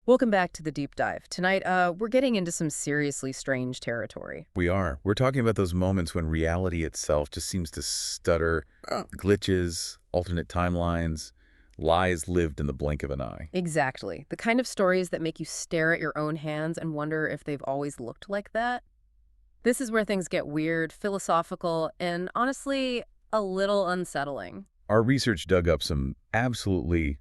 Welcome back to the deep dive. Tonight, we're getting into some seriously strange territory. We are. We're talking about those moments when reality itself just seems to stutter, glitches, alternate timelines, lies lived in the blink of an eye. Exactly. The kind of stories that make you stare at your own hands and wonder if they've always looked like that. This is where things get weird, philosophical, and honestly, a little unsettling. Our research dug up some absolutely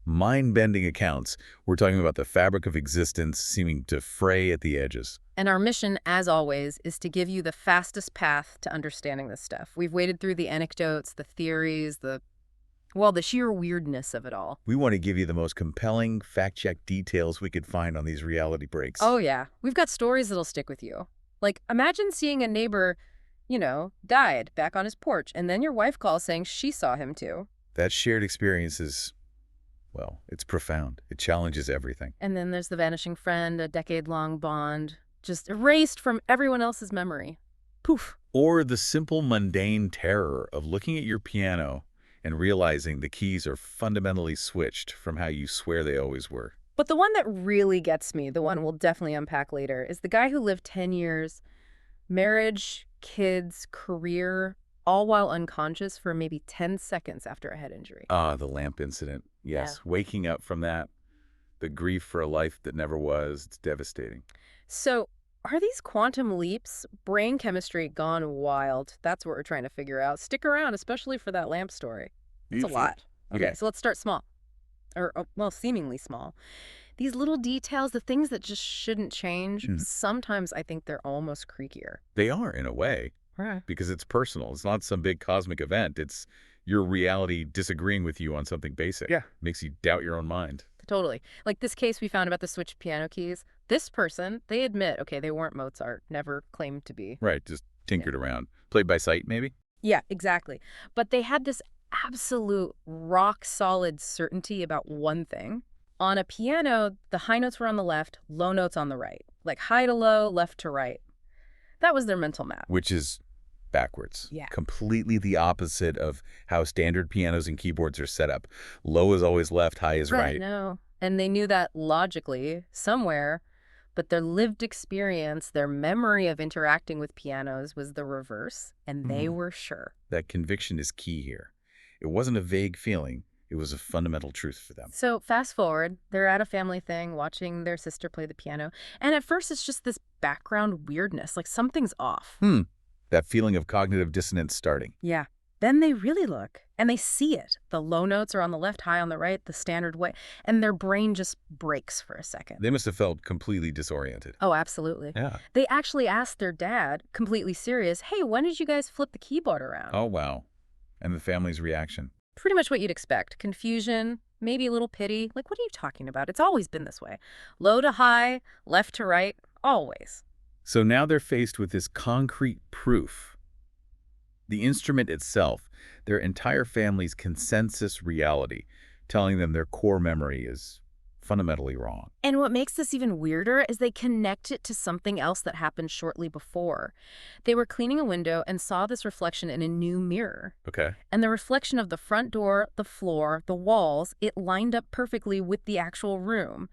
mind-bending accounts. We're talking about the fabric of existence seeming to fray at the edges. And our mission, as always, is to give you the fastest path to understanding this stuff. We've waded through the anecdotes, the theories, the sheer weirdness of it all. We want to give you the most compelling, fact-checked details we could find on these reality breaks. Oh, yeah. We've got stories that'll stick with you. Like, imagine seeing a neighbor, died back on his porch, and then your wife calls saying she saw him too. That shared experience is, well, it's profound. It challenges everything. And then there's the vanishing friend, a decade-long bond, just erased from everyone else's memory. Poof. Or the simple, mundane terror of looking at your piano and realizing the keys are fundamentally switched from how you swear they always were. But the one that really gets me, the one we'll definitely unpack later, is the guy who lived 10 years, marriage, kids, career, all while unconscious for maybe 10 seconds after a head injury. Ah, the lamp incident. Yes, waking up from that, the grief for a life that never was, it's devastating. So, are these quantum leaps, brain chemistry gone wild? That's what we're trying to figure out. Stick around, especially for that lamp story. It's a lot. Okay, Okay. so let's start small. Well, seemingly small. These little details, the things that just shouldn't change, Mhm. sometimes I think they're almost creakier. They are, in a way, Right. because it's personal. It's not some big cosmic event. It's your reality disagreeing with you on something basic. Yeah. Makes you doubt your own mind. Totally. Like this case we found about the switched piano keys. This person, they admit, okay, they weren't Mozart, never claimed to be. Right, just tinkered around. Played by sight, maybe? Yeah, exactly. But they had this absolute rock solid certainty about one thing. On a piano, the high notes were on the left, low notes on the right. Like high to low, left to right. That was their mental map. Which is backwards. Yeah. Completely the opposite of how standard pianos and keyboards are set up. Low is always left, high is right. No. And they knew that logically, somewhere, but their lived experience, their memory of interacting with pianos was the reverse, and they were sure. That conviction is key here. It wasn't a vague feeling. It was a fundamental truth for them. So fast forward, they're at a family thing watching their sister play the piano. And at first it's just this background weirdness, like something's off. That feeling of cognitive dissonance starting. Yeah. Then they really look and they see it. The low notes are on the left, high on the right, the standard way. And their brain just breaks for a second. They must have felt completely disoriented. Oh, absolutely. Yeah. They actually asked their dad, completely serious, hey, when did you guys flip the keyboard around? Oh, wow. And the family's reaction. Pretty much what you'd expect. Confusion, maybe a little pity. Like, what are you talking about? It's always been this way. Low to high, left to right, always. So now they're faced with this concrete proof. The instrument itself, their entire family's consensus reality, telling them their core memory is fundamentally wrong. And what makes this even weirder is they connect it to something else that happened shortly before. They were cleaning a window and saw this reflection in a new mirror. Okay. And the reflection of the front door, the floor, the walls, it lined up perfectly with the actual room.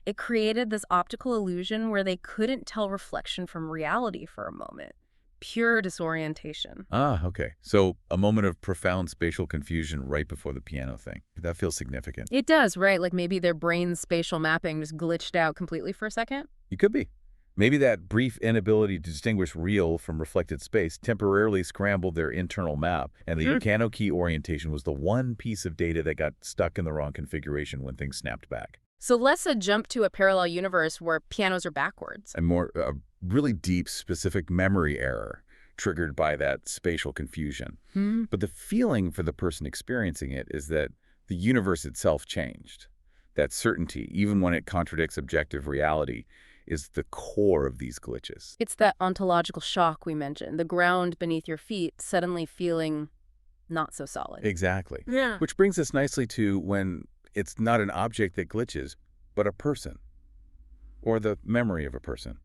It created this optical illusion where they couldn't tell reflection from reality for a moment. Pure disorientation. Ah, okay. So a moment of profound spatial confusion right before the piano thing. That feels significant. It does, right? Like maybe their brain's spatial mapping just glitched out completely for a second. It could be. Maybe that brief inability to distinguish real from reflected space temporarily scrambled their internal map, and the piano key orientation was the one piece of data that got stuck in the wrong configuration when things snapped back. So let's jump to a parallel universe where pianos are backwards. A more really deep, specific memory error triggered by that spatial confusion. But the feeling for the person experiencing it is that the universe itself changed. That certainty, even when it contradicts objective reality, is the core of these glitches. It's that ontological shock we mentioned, the ground beneath your feet suddenly feeling not so solid. Exactly. Yeah. Which brings us nicely to when it's not an object that glitches, but a person, or the memory of a person.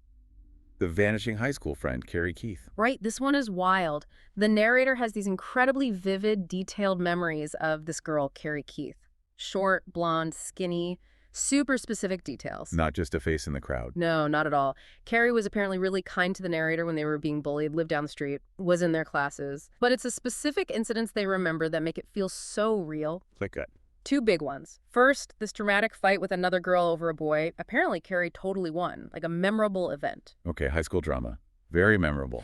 The vanishing high school friend, Carrie Keith. Right, this one is wild. The narrator has these incredibly vivid, detailed memories of this girl, Carrie Keith. Short, blonde, skinny, Super specific details. Not just a face in the crowd. No, not at all. Carrie was apparently really kind to the narrator when they were being bullied, lived down the street, was in their classes. But it's the specific incidents they remember that make it feel so real. Like a... Two big ones. First, this dramatic fight with another girl over a boy. Apparently Carrie totally won, like a memorable event. Okay, high school drama. Very memorable.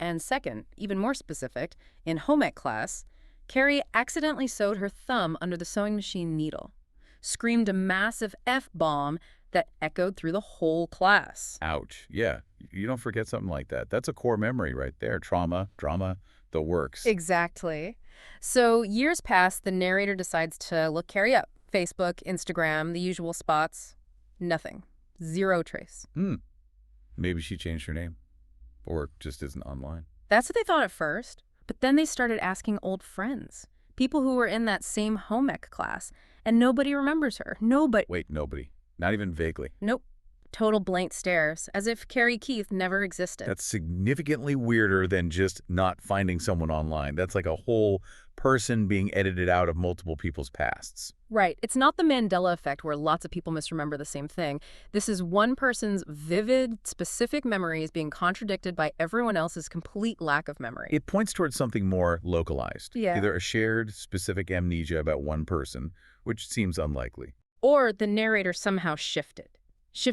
And second, even more specific, in home ec class, Carrie accidentally sewed her thumb under the sewing machine needle, screamed a massive F-bomb that echoed through the whole class. Ouch. Yeah, you don't forget something like that. That's a core memory right there. Trauma, drama, the works. Exactly. So years pass, the narrator decides to look Carrie up. Facebook, Instagram, the usual spots. Nothing. Zero trace. Maybe she changed her name. Or just isn't online. That's what they thought at first. But then they started asking old friends, people who were in that same home ec class, and nobody remembers her. Nobody. Wait, nobody. Not even vaguely. Nope. Total blank stares, as if Carrie Keith never existed. That's significantly weirder than just not finding someone online. That's like a whole person being edited out of multiple people's pasts. Right. It's not the Mandela effect where lots of people misremember the same thing. This is one person's vivid, specific memories being contradicted by everyone else's complete lack of memory. It points towards something more localized. Yeah. Either a shared, specific amnesia about one person, which seems unlikely. Or the narrator somehow shifted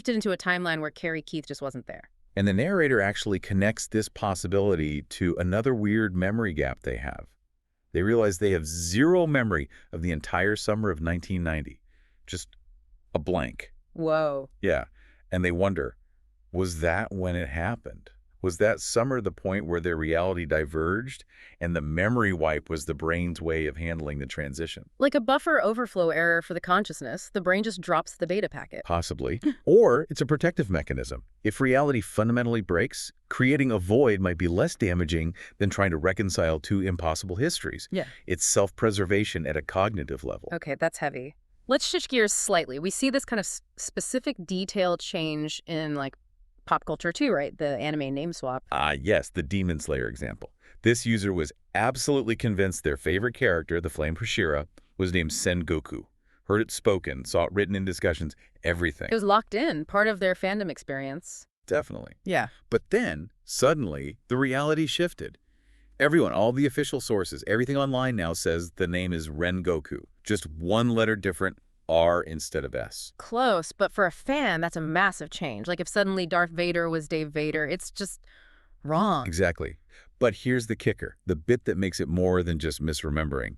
into a timeline where Carrie Keith just wasn't there. And the narrator actually connects this possibility to another weird memory gap they have. They realize they have zero memory of the entire summer of 1990. Just a blank. Whoa. Yeah. And they wonder, was that when it happened? Was that summer the point where their reality diverged and the memory wipe was the brain's way of handling the transition? Like a buffer overflow error for the consciousness, the brain just drops the beta packet. Possibly. Or it's a protective mechanism. If reality fundamentally breaks, creating a void might be less damaging than trying to reconcile two impossible histories. Yeah. It's self-preservation at a cognitive level. Okay, that's heavy. Let's switch gears slightly. We see this kind of specific detail change in like pop culture too, right? The anime name swap. Yes, the Demon Slayer example. This user was absolutely convinced their favorite character, the Flame Hashira, was named Sengoku. Heard it spoken, saw it written in discussions, everything. It was locked in, part of their fandom experience. Definitely. Yeah. But then, suddenly, the reality shifted. Everyone, all the official sources, everything online now says the name is Rengoku. Just one letter different, R instead of S. Close, but for a fan, that's a massive change. Like if suddenly Darth Vader was Dave Vader, it's just wrong. Exactly. But here's the kicker, the bit that makes it more than just misremembering.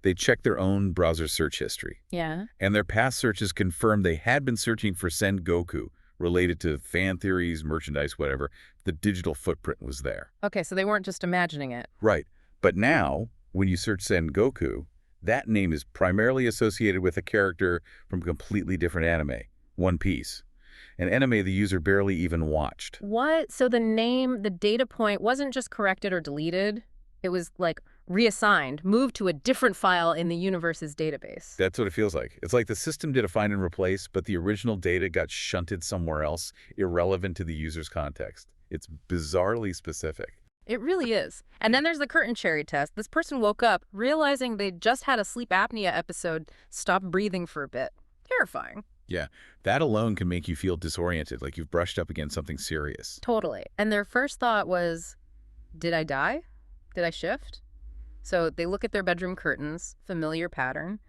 They checked their own browser search history. Yeah. And their past searches confirmed they had been searching for Sengoku, related to fan theories, merchandise, whatever. The digital footprint was there. Okay, so they weren't just imagining it. Right. But now, when you search Sengoku, that name is primarily associated with a character from a completely different anime, One Piece. An anime the user barely even watched. What? So the name, the data point wasn't just corrected or deleted. It was like reassigned, moved to a different file in the universe's database. That's what it feels like. It's like the system did a find and replace, but the original data got shunted somewhere else, irrelevant to the user's context. It's bizarrely specific. It really is. And then there's the curtain cherry test. This person woke up realizing they just had a sleep apnea episode, stopped breathing for a bit. Terrifying. Yeah, that alone can make you feel disoriented, like you've brushed up against something serious. Totally. And their first thought was, did I die? Did I shift? So they look at their bedroom curtains, familiar pattern,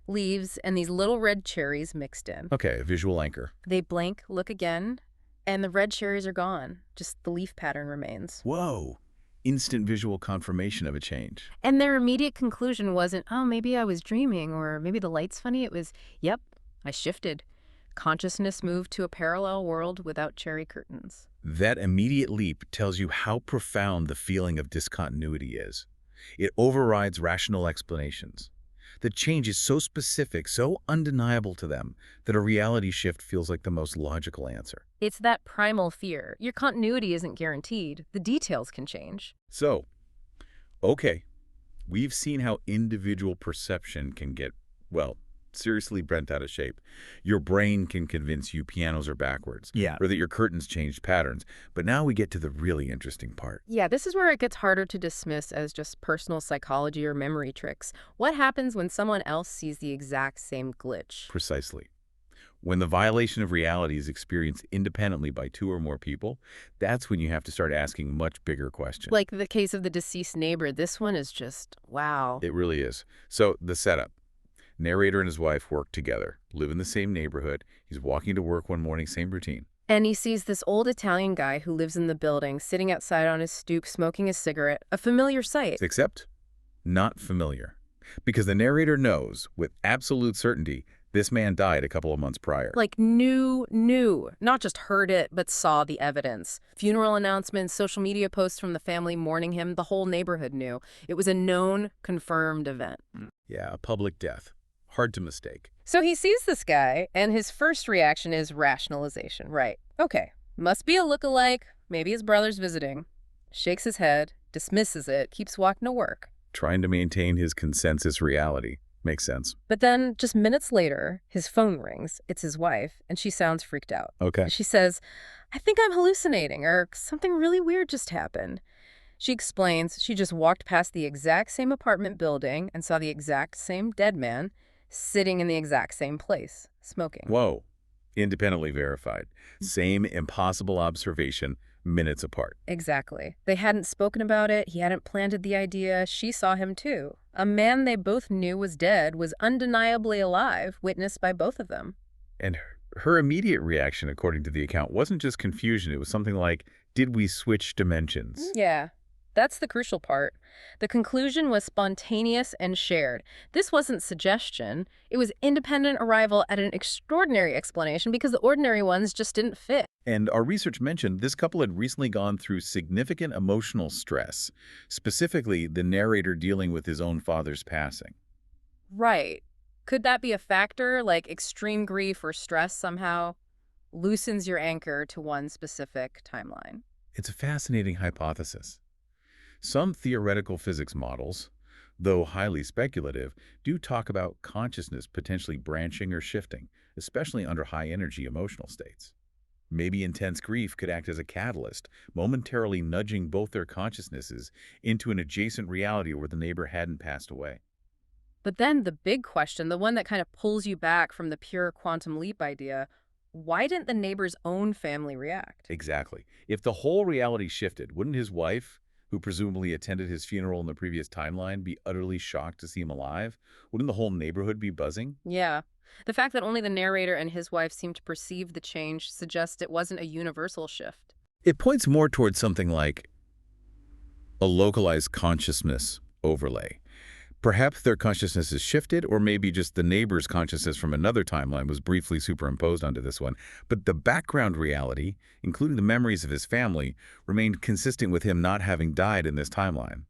leaves, and these little red cherries mixed in. Okay, a visual anchor. They blink, look again, and the red cherries are gone. Just the leaf pattern remains. Whoa. Instant visual confirmation of a change. And their immediate conclusion wasn't, oh, maybe I was dreaming, or maybe the light's funny. It was, yep, I shifted. Consciousness moved to a parallel world without cherry curtains. That immediate leap tells you how profound the feeling of discontinuity is. It overrides rational explanations. The change is so specific, so undeniable to them, that a reality shift feels like the most logical answer. It's that primal fear. Your continuity isn't guaranteed. The details can change. So, okay, we've seen how individual perception can get, well, seriously bent out of shape. Your brain can convince you pianos are backwards. Yeah. Or that your curtains changed patterns. But now we get to the really interesting part. Yeah, this is where it gets harder to dismiss as just personal psychology or memory tricks. What happens when someone else sees the exact same glitch? Precisely. When the violation of reality is experienced independently by two or more people, that's when you have to start asking much bigger questions. Like the case of the deceased neighbor, this one is just, wow. It really is. So, the setup. Narrator and his wife work together, live in the same neighborhood. He's walking to work one morning, same routine. And he sees this old Italian guy who lives in the building, sitting outside on his stoop, smoking a cigarette, a familiar sight. Except, not familiar. Because the narrator knows, with absolute certainty, this man died a couple of months prior. Like knew, not just heard it, but saw the evidence. Funeral announcements, social media posts from the family mourning him, the whole neighborhood knew. It was a known, confirmed event. Yeah, a public death. Hard to mistake. So he sees this guy, and his first reaction is rationalization. Right. Okay. Must be a look-alike. Maybe his brother's visiting. Shakes his head, dismisses it, keeps walking to work. Trying to maintain his consensus reality. Makes sense. But then, just minutes later, his phone rings. It's his wife, and she sounds freaked out. Okay. She says, I think I'm hallucinating, or something really weird just happened. She explains she just walked past the exact same apartment building and saw the exact same dead man sitting in the exact same place, smoking. Whoa. Independently verified. Same impossible observation, minutes apart. Exactly. They hadn't spoken about it. He hadn't planted the idea. She saw him too. A man they both knew was dead was undeniably alive, witnessed by both of them. And her immediate reaction, according to the account, wasn't just confusion. It was something like, did we switch dimensions? Yeah. That's the crucial part. The conclusion was spontaneous and shared. This wasn't suggestion. It was independent arrival at an extraordinary explanation because the ordinary ones just didn't fit. And our research mentioned this couple had recently gone through significant emotional stress, specifically the narrator dealing with his own father's passing. Right. Could that be a factor, like extreme grief or stress somehow loosens your anchor to one specific timeline? It's a fascinating hypothesis. Some theoretical physics models, though highly speculative, do talk about consciousness potentially branching or shifting, especially under high-energy emotional states. Maybe intense grief could act as a catalyst, momentarily nudging both their consciousnesses into an adjacent reality where the neighbor hadn't passed away. But then the big question, the one that kind of pulls you back from the pure quantum leap idea, why didn't the neighbor's own family react? Exactly. If the whole reality shifted, wouldn't his wife, who presumably attended his funeral in the previous timeline, be utterly shocked to see him alive? Wouldn't the whole neighborhood be buzzing? Yeah. The fact that only the narrator and his wife seemed to perceive the change suggests it wasn't a universal shift. It points more towards something like a localized consciousness overlay. Perhaps their consciousness is shifted, or maybe just the neighbor's consciousness from another timeline was briefly superimposed onto this one. But the background reality, including the memories of his family, remained consistent with him not having died in this timeline.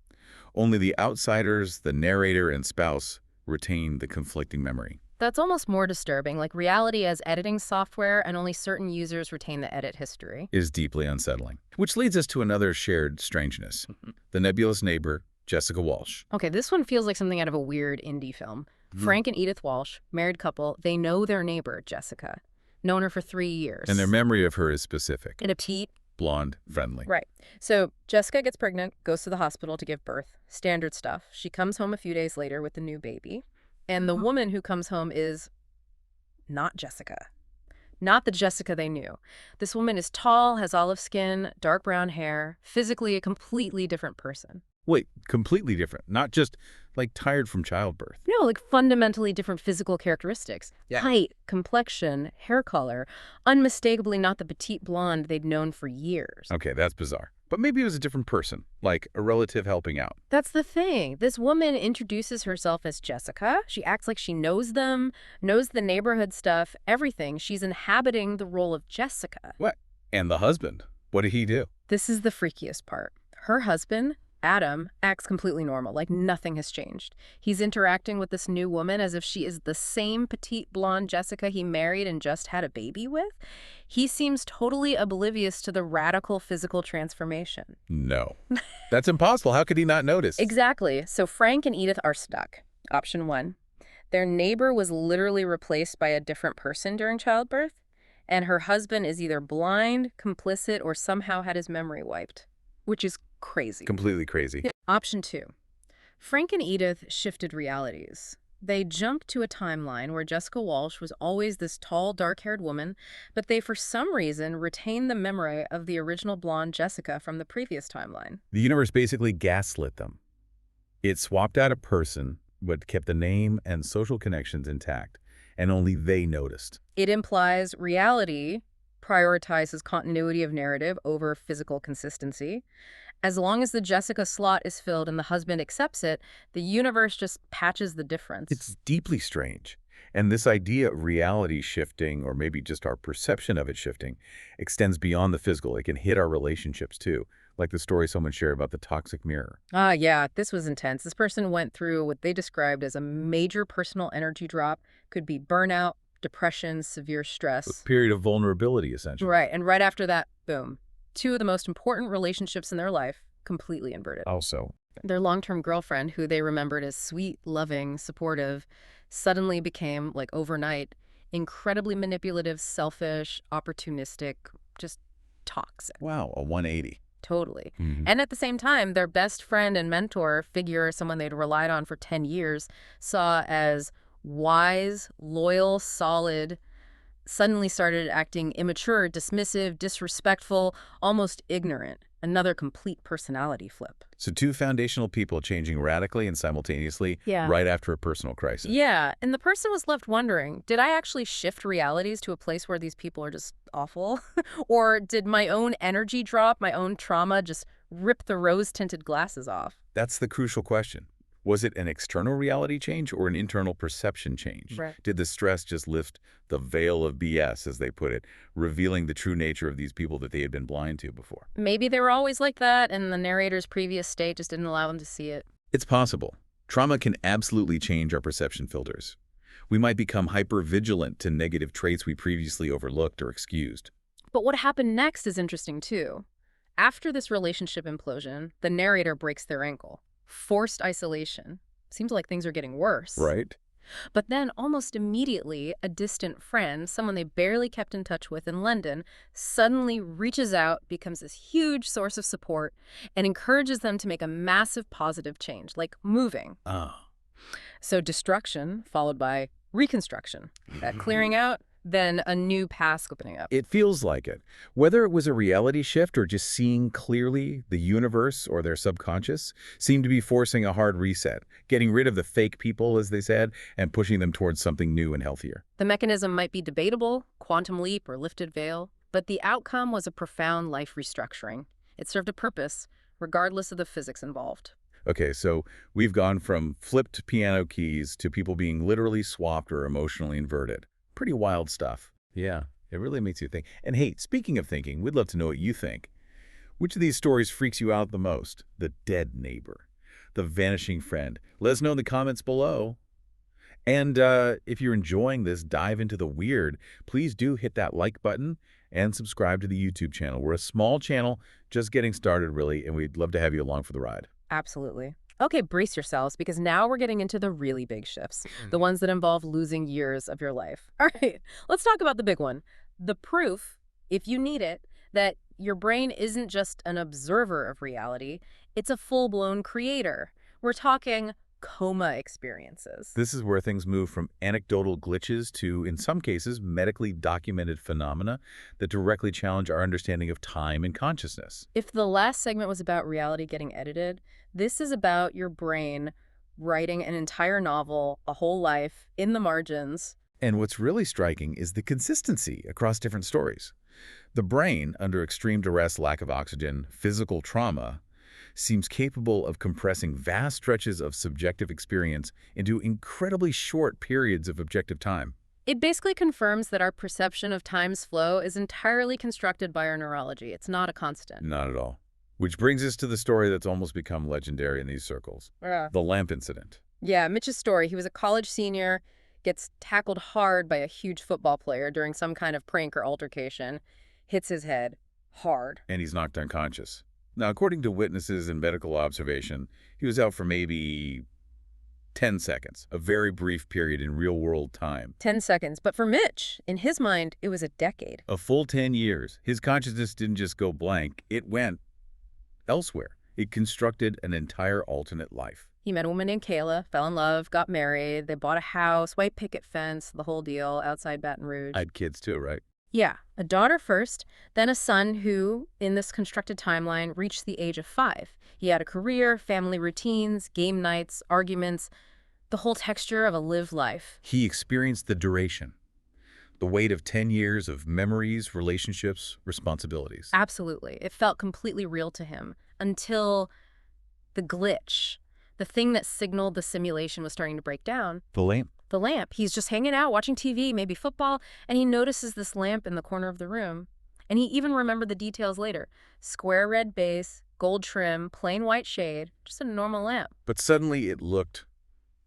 Only the outsiders, the narrator and spouse, retained the conflicting memory. That's almost more disturbing, like reality as editing software and only certain users retain the edit history. Is deeply unsettling. Which leads us to another shared strangeness. The nebulous neighbor, Jessica Walsh. Okay, this one feels like something out of a weird indie film. Frank and Edith Walsh, married couple, they know their neighbor, Jessica. Known her for 3 years. And their memory of her is specific. And a petite. Blonde, friendly. Right. So Jessica gets pregnant, goes to the hospital to give birth. Standard stuff. She comes home a few days later with the new baby. And the woman who comes home is not Jessica. Not the Jessica they knew. This woman is tall, has olive skin, dark brown hair, physically a completely different person. Wait, completely different. Not just, like, tired from childbirth. No, like fundamentally different physical characteristics. Yeah. Height, complexion, hair color. Unmistakably not the petite blonde they'd known for years. Okay, that's bizarre. But maybe it was a different person, like a relative helping out. That's the thing. This woman introduces herself as Jessica. She acts like she knows them, knows the neighborhood stuff, everything. She's inhabiting the role of Jessica. What? And the husband? What did he do? This is the freakiest part. Her husband, Adam, acts completely normal, like nothing has changed. He's interacting with this new woman as if she is the same petite blonde Jessica he married and just had a baby with. He seems totally oblivious to the radical physical transformation. No. That's impossible. How could he not notice? Exactly. So Frank and Edith are stuck. Option 1. Their neighbor was literally replaced by a different person during childbirth, and her husband is either blind, complicit, or somehow had his memory wiped, which is crazy. Completely crazy. Option 2. Frank and Edith shifted realities. They jump to a timeline where Jessica Walsh was always this tall, dark-haired woman, but they, for some reason, retain the memory of the original blonde Jessica from the previous timeline. The universe basically gaslit them. It swapped out a person, but kept the name and social connections intact, and only they noticed. It implies reality prioritizes continuity of narrative over physical consistency. As long as the Jessica slot is filled and the husband accepts it, the universe just patches the difference. It's deeply strange. And this idea of reality shifting, or maybe just our perception of it shifting, extends beyond the physical. It can hit our relationships too, like the story someone shared about the toxic mirror. Ah, yeah, this was intense. This person went through what they described as a major personal energy drop. Could be burnout, depression, severe A stress. period of vulnerability, essentially. Right, and right after that, boom. Two of the most important relationships in their life completely inverted. Also, Their long-term girlfriend, who they remembered as sweet, loving, supportive, suddenly became, like overnight, incredibly manipulative, selfish, opportunistic, just toxic. wow, a 180. Totally. Mhm. And at the same time, their best friend and mentor figure, someone they'd relied on for 10 years, saw as wise, loyal, solid, suddenly started acting immature, dismissive, disrespectful, almost ignorant. Another complete personality flip. So two foundational people changing radically and simultaneously Yeah. right after a personal crisis. Yeah, and the person was left wondering, did I actually shift realities to a place where these people are just awful? Or did my own energy drop, my own trauma just rip the rose-tinted glasses off? That's the crucial question. Was it an external reality change or an internal perception change? Right. Did the stress just lift the veil of BS, as they put it, revealing the true nature of these people that they had been blind to before? Maybe they were always like that, and the narrator's previous state just didn't allow them to see it. It's possible. Trauma can absolutely change our perception filters. We might become hyper-vigilant to negative traits we previously overlooked or excused. But what happened next is interesting, too. After this relationship implosion, the narrator breaks their ankle. Forced isolation. Seems like things are getting worse. Right. But then, almost immediately, a distant friend, someone they barely kept in touch with in London, suddenly reaches out, becomes this huge source of support, and encourages them to make a massive positive change, like moving. Ah. So destruction, followed by reconstruction. That clearing out, then a new path opening up. It feels like it. Whether it was a reality shift or just seeing clearly, the universe or their subconscious seemed to be forcing a hard reset, getting rid of the fake people, as they said, and pushing them towards something new and healthier. The mechanism might be debatable, quantum leap or lifted veil, but the outcome was a profound life restructuring. It served a purpose, regardless of the physics involved. Okay, so we've gone from flipped piano keys to people being literally swapped or emotionally inverted. Pretty wild stuff. Yeah, it really makes you think. And hey, speaking of thinking, we'd love to know what you think. Which of these stories freaks you out the most? The dead neighbor, the vanishing friend? Let us know in the comments below. And if you're enjoying this dive into the weird, please do hit that like button and subscribe to the YouTube channel. We're a small channel, just getting started really, and we'd love to have you along for the ride. Absolutely. Okay, brace yourselves, because now we're getting into the really big shifts, the ones that involve losing years of your life. All right, let's talk about the big one. The proof, if you need it, that your brain isn't just an observer of reality, it's a full-blown creator. We're talking coma experiences. This is where things move from anecdotal glitches to, in some cases, medically documented phenomena that directly challenge our understanding of time and consciousness. If the last segment was about reality getting edited, this is about your brain writing an entire novel, a whole life, in the margins. And what's really striking is the consistency across different stories. The brain, under extreme duress, lack of oxygen, physical trauma, seems capable of compressing vast stretches of subjective experience into incredibly short periods of objective time. It basically confirms that our perception of time's flow is entirely constructed by our neurology. It's not a constant. Not at all. Which brings us to the story that's almost become legendary in these circles. Yeah. The lamp incident. Yeah, Mitch's story. He was a college senior, gets tackled hard by a huge football player during some kind of prank or altercation, hits his head hard. And he's knocked unconscious. Now, according to witnesses and medical observation, he was out for maybe 10 seconds, a very brief period in real-world time. 10 seconds. But for Mitch, in his mind, it was a decade. A full 10 years. His consciousness didn't just go blank, it went elsewhere. It constructed an entire alternate life. He met a woman named Kayla, fell in love, got married. They bought a house, white picket fence, the whole deal outside Baton Rouge. I had kids too, right? Yeah, a daughter first, then a son who, in this constructed timeline, reached the age of 5. He had a career, family routines, game nights, arguments, the whole texture of a lived life. He experienced the duration, the weight of 10 years of memories, relationships, responsibilities. Absolutely. It felt completely real to him until the glitch, the thing that signaled the simulation was starting to break down. The lamp. The lamp. He's just hanging out, watching TV, maybe football, and he notices this lamp in the corner of the room. And he even remembered the details later. Square red base, gold trim, plain white shade, just a normal lamp. But suddenly it looked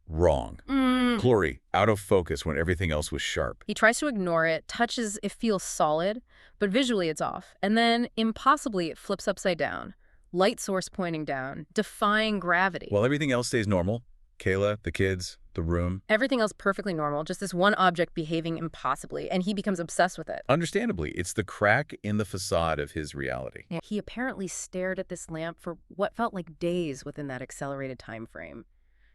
wrong. Blurry, out of focus when everything else was sharp. He tries to ignore it, touches, it feels solid, but visually it's off. And then, impossibly, it flips upside down. Light source pointing down, defying gravity. While everything else stays normal, Kayla, the kids, the room. Everything else perfectly normal, just this one object behaving impossibly, and he becomes obsessed with it. Understandably, it's the crack in the facade of his reality. He apparently stared at this lamp for what felt like days within that accelerated time frame.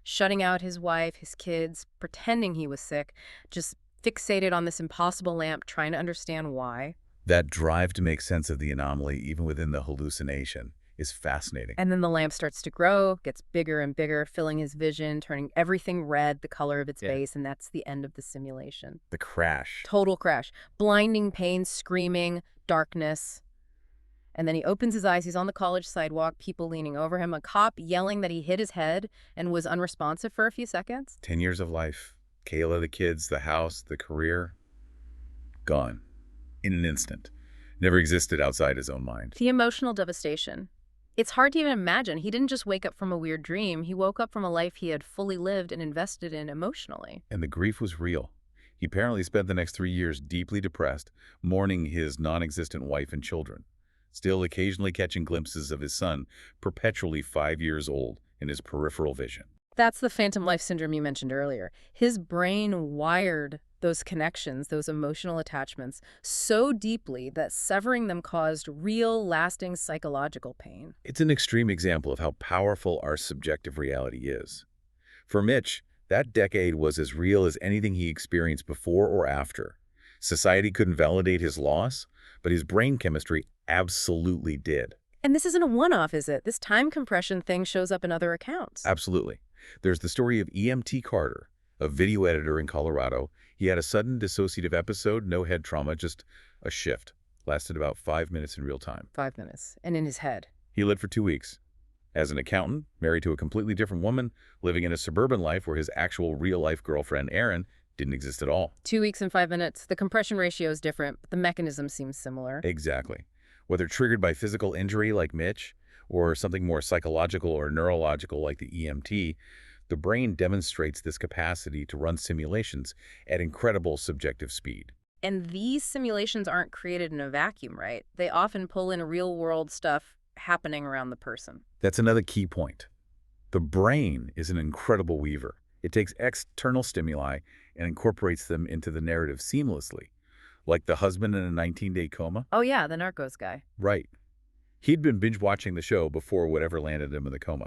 Shutting out his wife, his kids, pretending he was sick, just fixated on this impossible lamp, trying to understand why. That drive to make sense of the anomaly, even within the hallucination, is fascinating. And then the lamp starts to grow, gets bigger and bigger, filling his vision, turning everything red, the color of its base, and that's the end of the simulation. The crash. Total crash. Blinding pain, screaming, darkness. And then he opens his eyes, he's on the college sidewalk, people leaning over him, a cop yelling that he hit his head and was unresponsive for a few seconds. 10 years of life. Kayla, the kids, the house, the career. Gone. In an instant. Never existed outside his own mind. The emotional devastation. It's hard to even imagine. He didn't just wake up from a weird dream. He woke up from a life he had fully lived and invested in emotionally. And the grief was real. He apparently spent the next 3 years deeply depressed, mourning his non-existent wife and children, still occasionally catching glimpses of his son, perpetually 5 years old, in his peripheral vision. That's the phantom life syndrome you mentioned earlier. His brain wired those connections, those emotional attachments, so deeply that severing them caused real, lasting psychological pain. It's an extreme example of how powerful our subjective reality is. For Mitch, that decade was as real as anything he experienced before or after. Society couldn't validate his loss, but his brain chemistry absolutely did. And this isn't a one-off, is it? This time compression thing shows up in other accounts. Absolutely. There's the story of E.M.T. Carter, a video editor in Colorado. He had a sudden dissociative episode, no head trauma, just a shift. Lasted about 5 minutes in real time. 5 minutes. And in his head. He lived for 2 weeks. As an accountant, married to a completely different woman, living in a suburban life where his actual real-life girlfriend, Erin, didn't exist at all. 2 weeks and 5 minutes. The compression ratio is different, but the mechanism seems similar. Exactly. Whether triggered by physical injury like Mitch, or something more psychological or neurological like the EMT, the brain demonstrates this capacity to run simulations at incredible subjective speed. And these simulations aren't created in a vacuum, right? They often pull in real-world stuff happening around the person. That's another key point. The brain is an incredible weaver. It takes external stimuli and incorporates them into the narrative seamlessly, like the husband in a 19-day coma. Oh yeah, the Narcos guy. Right. He'd been binge-watching the show before whatever landed him in the coma.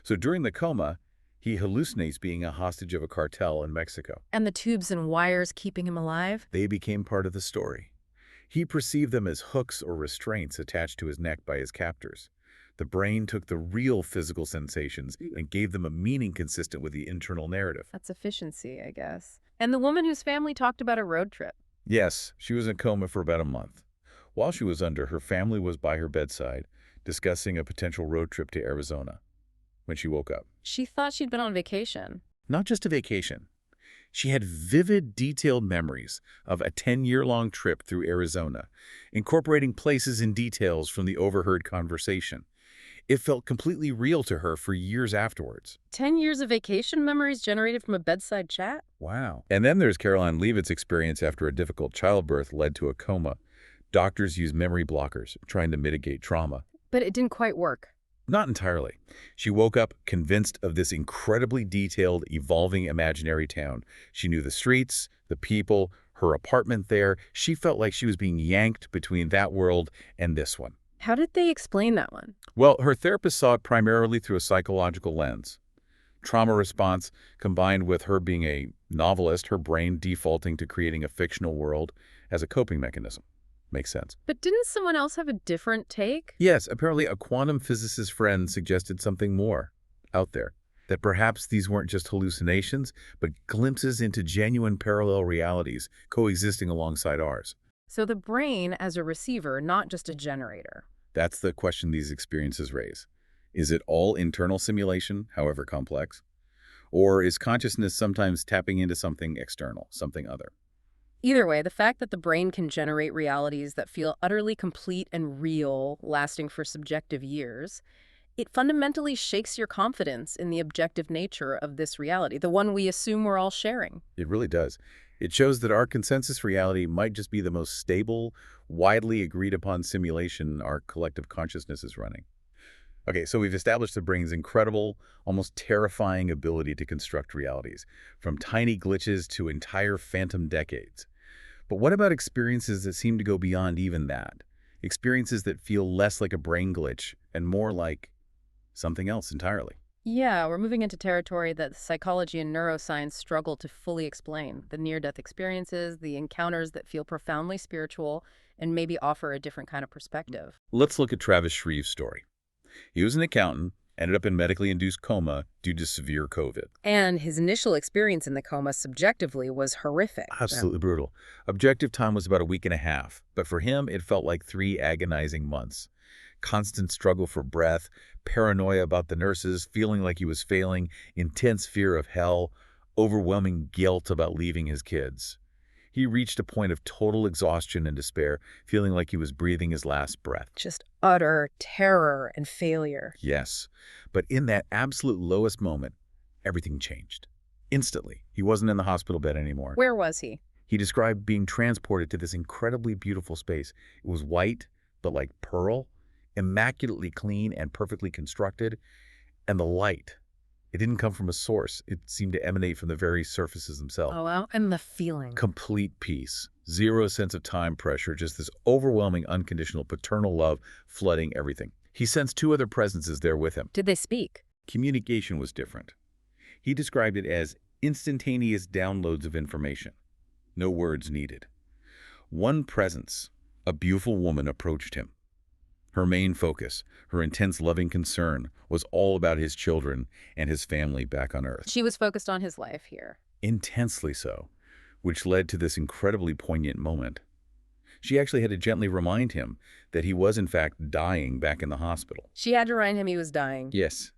So during the coma, he hallucinates being a hostage of a cartel in Mexico. And the tubes and wires keeping him alive? They became part of the story. He perceived them as hooks or restraints attached to his neck by his captors. The brain took the real physical sensations and gave them a meaning consistent with the internal narrative. That's efficiency, I guess. And the woman whose family talked about a road trip. Yes, she was in coma for about a month. While she was under, her family was by her bedside, discussing a potential road trip to Arizona. When she woke up, She thought she'd been on vacation. not just a vacation. She had vivid, detailed memories of a 10-year-long trip through Arizona, incorporating places and details from the overheard conversation. It felt completely real to her for years afterwards. 10 years of vacation memories generated from a bedside chat? Wow. And then there's Caroline Leavitt's experience after a difficult childbirth led to a coma. Doctors used memory blockers, trying to mitigate trauma. But it didn't quite work. Not entirely. She woke up convinced of this incredibly detailed, evolving imaginary town. She knew the streets, the people, her apartment there. She felt like she was being yanked between that world and this one. How did they explain that one? Well, her therapist saw it primarily through a psychological lens. Trauma response combined with her being a novelist, her brain defaulting to creating a fictional world as a coping mechanism. Makes sense. But didn't someone else have a different take? Yes, apparently a quantum physicist friend suggested something more out there. That perhaps these weren't just hallucinations, but glimpses into genuine parallel realities coexisting alongside ours. So the brain as a receiver, not just a generator. That's the question these experiences raise. Is it all internal simulation, however complex? Or is consciousness sometimes tapping into something external, something other? Either way, the fact that the brain can generate realities that feel utterly complete and real, lasting for subjective years, it fundamentally shakes your confidence in the objective nature of this reality, the one we assume we're all sharing. It really does. It shows that our consensus reality might just be the most stable, widely agreed upon simulation our collective consciousness is running. Okay, so we've established the brain's incredible, almost terrifying ability to construct realities, from tiny glitches to entire phantom decades. But what about experiences that seem to go beyond even that? Experiences that feel less like a brain glitch and more like something else entirely. Yeah, we're moving into territory that psychology and neuroscience struggle to fully explain. The near-death experiences, the encounters that feel profoundly spiritual and maybe offer a different kind of perspective. Let's look at Travis Shreve's story. He was an accountant, ended up in medically induced coma due to severe COVID. And his initial experience in the coma subjectively was horrific. Absolutely brutal. Objective time was about a week and a half, but for him, it felt like 3 agonizing months. Constant struggle for breath, paranoia about the nurses, feeling like he was failing, intense fear of hell, overwhelming guilt about leaving his kids. He reached a point of total exhaustion and despair, feeling like he was breathing his last breath. Just utter terror and failure. Yes, but in that absolute lowest moment, everything changed. Instantly, he wasn't in the hospital bed anymore. Where was he? He described being transported to this incredibly beautiful space. It was white, but like pearl, immaculately clean and perfectly constructed. And the light, it didn't come from a source. It seemed to emanate from the very surfaces themselves. Oh, wow. And the feeling. Complete peace. Zero sense of time pressure, just this overwhelming, unconditional paternal love flooding everything. He sensed 2 other presences there with him. Did they speak? Communication was different. He described it as instantaneous downloads of information. No words needed. One presence, a beautiful woman, approached him. Her main focus, her intense loving concern, was all about his children and his family back on Earth. She was focused on his life here. Intensely so, which led to this incredibly poignant moment. She actually had to gently remind him that he was in fact dying back in the hospital. She had to remind him he was dying. Yes,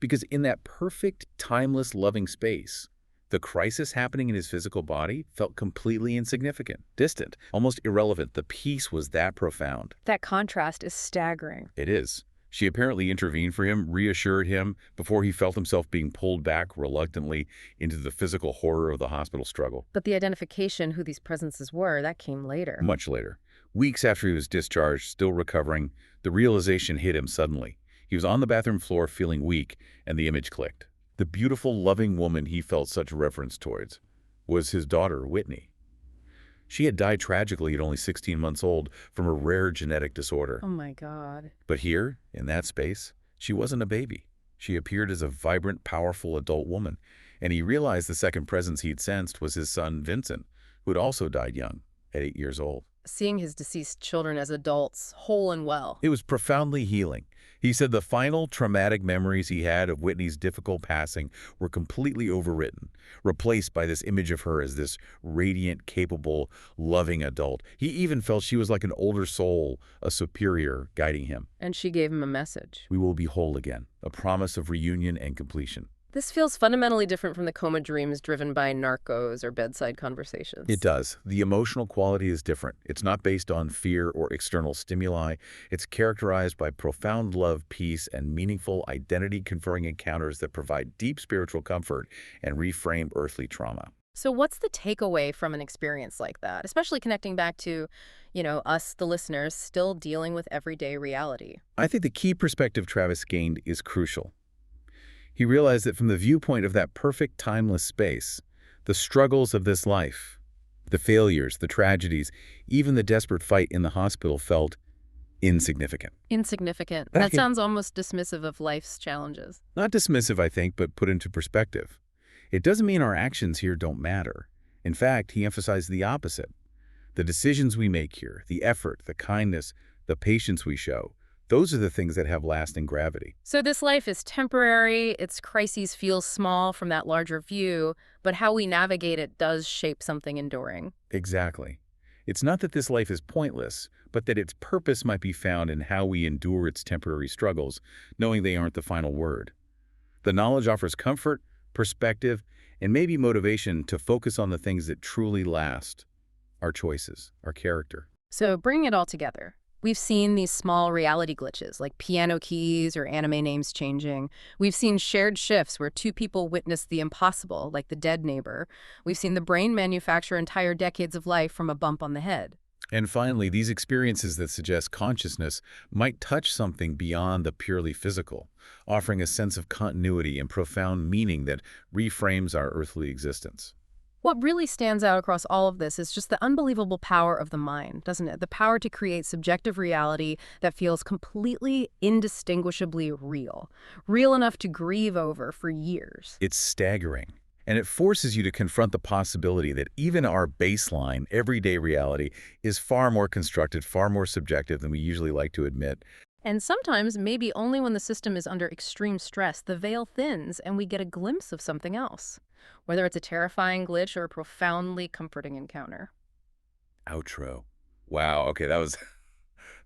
because in that perfect, timeless, loving space, the crisis happening in his physical body felt completely insignificant, distant, almost irrelevant. The peace was that profound. That contrast is staggering. It is. She apparently intervened for him, reassured him, before he felt himself being pulled back reluctantly into the physical horror of the hospital struggle. But the identification, who these presences were, that came later. Much later. Weeks after he was discharged, still recovering, the realization hit him suddenly. He was on the bathroom floor feeling weak, and the image clicked. The beautiful, loving woman he felt such reverence towards was his daughter, Whitney. She had died tragically at only 16 months old from a rare genetic disorder. Oh my God. But here, in that space, she wasn't a baby. She appeared as a vibrant, powerful adult woman, and he realized the second presence he'd sensed was his son, Vincent, who had also died young, at 8 years old. Seeing his deceased children as adults, whole and well. It was profoundly healing. He said the final traumatic memories he had of Whitney's difficult passing were completely overwritten, replaced by this image of her as this radiant, capable, loving adult. He even felt she was like an older soul, a superior, guiding him. And she gave him a message. We will be whole again, a promise of reunion and completion. This feels fundamentally different from the coma dreams driven by narcos or bedside conversations. It does. The emotional quality is different. It's not based on fear or external stimuli. It's characterized by profound love, peace, and meaningful, identity-conferring encounters that provide deep spiritual comfort and reframe earthly trauma. So what's the takeaway from an experience like that, especially connecting back to, us, the listeners, still dealing with everyday reality? I think the key perspective Travis gained is crucial. He realized that from the viewpoint of that perfect, timeless space, the struggles of this life, the failures, the tragedies, even the desperate fight in the hospital felt insignificant. Insignificant. That That can, sounds almost dismissive of life's challenges. not dismissive, I think, but put into perspective. It doesn't mean our actions here don't matter. In fact, he emphasized the opposite. The decisions we make here, the effort, the kindness, the patience we show, those are the things that have lasting gravity. So this life is temporary, its crises feel small from that larger view, but how we navigate it does shape something enduring. Exactly. It's not that this life is pointless, but that its purpose might be found in how we endure its temporary struggles, knowing they aren't the final word. The knowledge offers comfort, perspective, and maybe motivation to focus on the things that truly last: our choices, our character. So bringing it all together, we've seen these small reality glitches like piano keys or anime names changing. We've seen shared shifts where two people witness the impossible, like the dead neighbor. We've seen the brain manufacture entire decades of life from a bump on the head. And finally, these experiences that suggest consciousness might touch something beyond the purely physical, offering a sense of continuity and profound meaning that reframes our earthly existence. What really stands out across all of this is just the unbelievable power of the mind, doesn't it? The power to create subjective reality that feels completely indistinguishably real. Real enough to grieve over for years. It's staggering. And it forces you to confront the possibility that even our baseline, everyday reality is far more constructed, far more subjective than we usually like to admit. And sometimes, maybe only when the system is under extreme stress, the veil thins and we get a glimpse of something else. Whether it's a terrifying glitch or a profoundly comforting encounter. Outro. Wow, okay, that was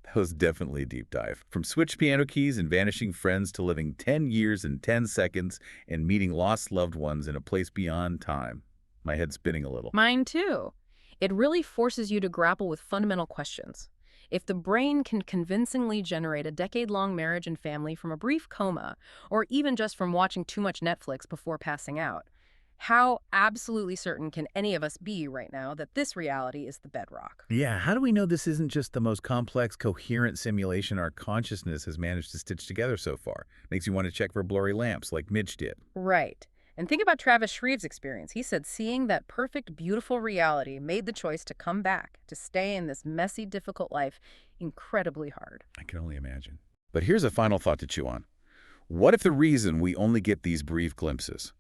that was definitely a deep dive. From switched piano keys and vanishing friends to living 10 years and 10 seconds and meeting lost loved ones in a place beyond time. My head's spinning a little. Mine too. It really forces you to grapple with fundamental questions. If the brain can convincingly generate a decade-long marriage and family from a brief coma, or even just from watching too much Netflix before passing out, how absolutely certain can any of us be right now that this reality is the bedrock? Yeah, how do we know this isn't just the most complex, coherent simulation our consciousness has managed to stitch together so far? Makes you want to check for blurry lamps like Mitch did. Right. And think about Travis Shreve's experience. He said seeing that perfect, beautiful reality made the choice to come back, to stay in this messy, difficult life incredibly hard. I can only imagine. But here's a final thought to chew on. What if the reason we only get these brief glimpses,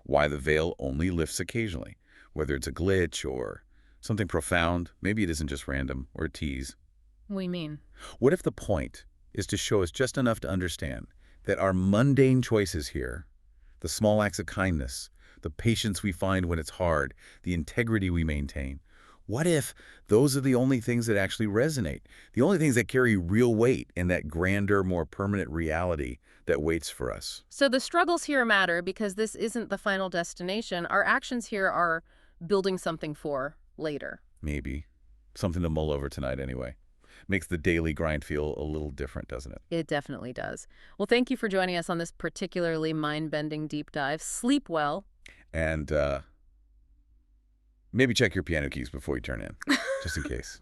why the veil only lifts occasionally, whether it's a glitch or something profound, maybe it isn't just random or a tease. What do you mean? What if the point is to show us just enough to understand that our mundane choices here, the small acts of kindness, the patience we find when it's hard, the integrity we maintain, what if those are the only things that actually resonate, the only things that carry real weight in that grander, more permanent reality that waits for us? So the struggles here matter because this isn't the final destination. Our actions here are building something for later. Maybe. Something to mull over tonight anyway. Makes the daily grind feel a little different, doesn't it? It definitely does. Well, thank you for joining us on this particularly mind-bending deep dive. Sleep well. And maybe check your piano keys before you turn in, just in case.